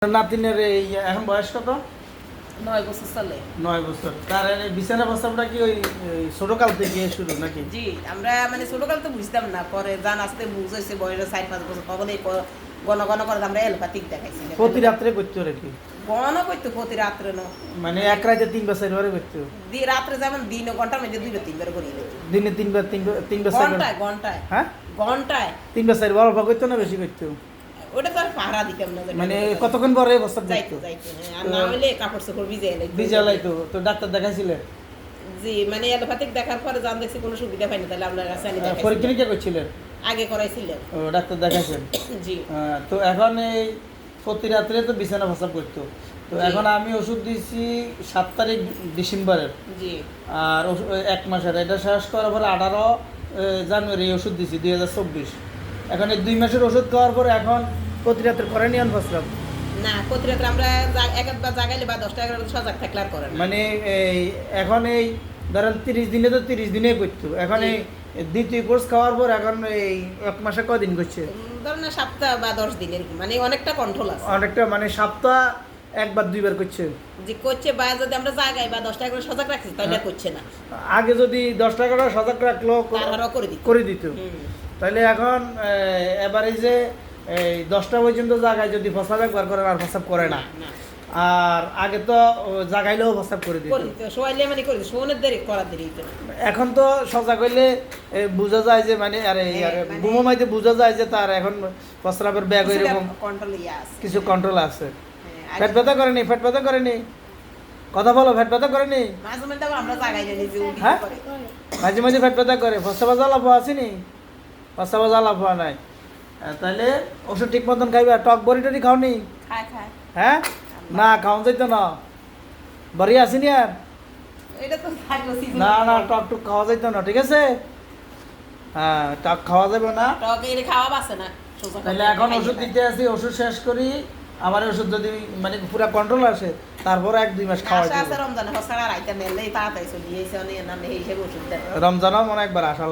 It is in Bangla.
নাতিনের এই এখন বয়স কত? 9 বছর চলে। 9 বছর। তার বিছানা প্রস্তাবটা কি ওই ছোটকাল থেকে শুরু নাকি? জি, আমরা মানে ছোটকাল তো বুঝতাম না, পরে জান আসতে বুঝ হয়েছে বয়স 4-5 বছর তখন এই ঘন ঘন করে আমরা এলোপ্যাথিক দেখাইছি। প্রতি রাত্রে করতো নাকি? ঘন করতো প্রতি রাত্রে না, মানে এক রাতে 3 বার 4 বারে করতো? রাত্রে যেমন দিনে ঘন্টার মধ্যে 2-3 বার করি দিনে 3 বার 3 বার 4 বার? ঘন্টায় ঘন্টায় হ্যাঁ ঘন্টায় 3 বার 4 বার অল্প করতো না বেশি করতো? ওটা তো আর পাহারা দিতাম না, মানে কতক্ষণ পরে প্রস্তাব যাইতো করতো? যাইতো আর না হইলে কাপড় চোপড় ভিজে বিজালাইতো তো ডাক্তার দেখাইছিলে? জি, মানে এলোপ্যাথিক দেখার পরে জান দেখছি কোনো সুবিধা পাইনি, তাহলে আপনার কাছে আনি দেখাইছি। পরীক্ষা করছিলেন? আগে করাইছিলেন। ও ডাক্তার দেখাইছেন? জি। তো এখন এই প্রতি রাত্রে তো বিছানা প্রস্তাব করতো, তো এখন আমি ওষুধ দিয়েছি 7 তারিখ ডিসেম্বরের, জি। আর 1 মাসের এটা শেষ করার পরে 18 জানুয়ারি ওষুধ দিয়েছি 2024। এখন এই 2 মাসের ওষুধ খাওয়ার পরে এখন প্রতি রাত্রে করেনি আন প্রস্তাব? না, প্রতি রাত্রে আমরা একবার জাগাইলে বা 10টা-11টা সজাগ থাকলে আর করেন না। মানে এই এখন এই ধরেন 30 দিনে তো 30 দিনে করতো, এখন এই দ্বিতীয় কোর্স খাওয়ার পর এখন এই 1 মাসে কদিন করছে? ধরেন না, সপ্তাহ বা 10 দিন এরকম, মানে অনেকটা কন্ট্রোল আছে। অনেকটা মানে সপ্তাহ 1 বার 2 বার করছে যে করছে, বা যদি আমরা জাগাই বা 10টা-11টা সজাগ রাখছি তাহলে আর করছে না। আগে যদি 10 টাকা সজাগ রাখলো তারপরও করে দিত, তাহলে এখন এভারেজে এই 10টা পর্যন্ত জায়গায় যদি প্রস্তাব একবার করে আর প্রস্তাব করে না। আর আগে তো জাগাইলেও প্রস্তাব করে দিত, শোয়াইলে মানে করে দিত, শোনের দেরি করার দেরি হইতো না। এখন তো সজাগ হইলে বোঝা যায় যে মানে আরে ঘুমো মাইতে বোঝা যায় যে তার এখন প্রস্রাবের ব্যাগ এরকম কন্ট্রোল আছে, কিছু কন্ট্রোল আছে। পেট ব্যথা করেনি? পেট ব্যথা করেনি? কথা বলো, পেট ব্যথা করেনি? মাঝে মধ্যে আবার আমরা জাগাইলে নিজে উঠি হ্যাঁ? করে। মাঝে মাঝে পেট ব্যথা করে? প্রস্রাব জ্বালা পোয়া আসেনি? প্রস্রাব জ্বালা পোয়া নাই? তাহলে ওষুধ ঠিক মতন খাইবা? টক বড়ি টরি খাওনি? খায় খায়। হ্যাঁ, না খাওয়া যাইতো না? বড়ি আসেনি আর? এটা তো থাকলো সিজন। না না, টক টক খাওয়া যাইতো না, ঠিক আছে? হ্যাঁ, টক খাওয়া যাবে না। টক এর খাওয়া বাসে না। তাহলে এখন ওষুধ দিতে আসি, ওষুধ শেষ করি, আমার ওষুধ যদি মানে পুরো কন্ট্রোল আসে তারপরে 1-2 মাস খাওয়া আশা যাবে। আছে রমজানে হসাড়া রাইতে মেলে তাড়াতাড়ি চলে এসে অনেক নাম এই হিসেবে ওষুধ দেয়। রমজানও মনে একবার আসা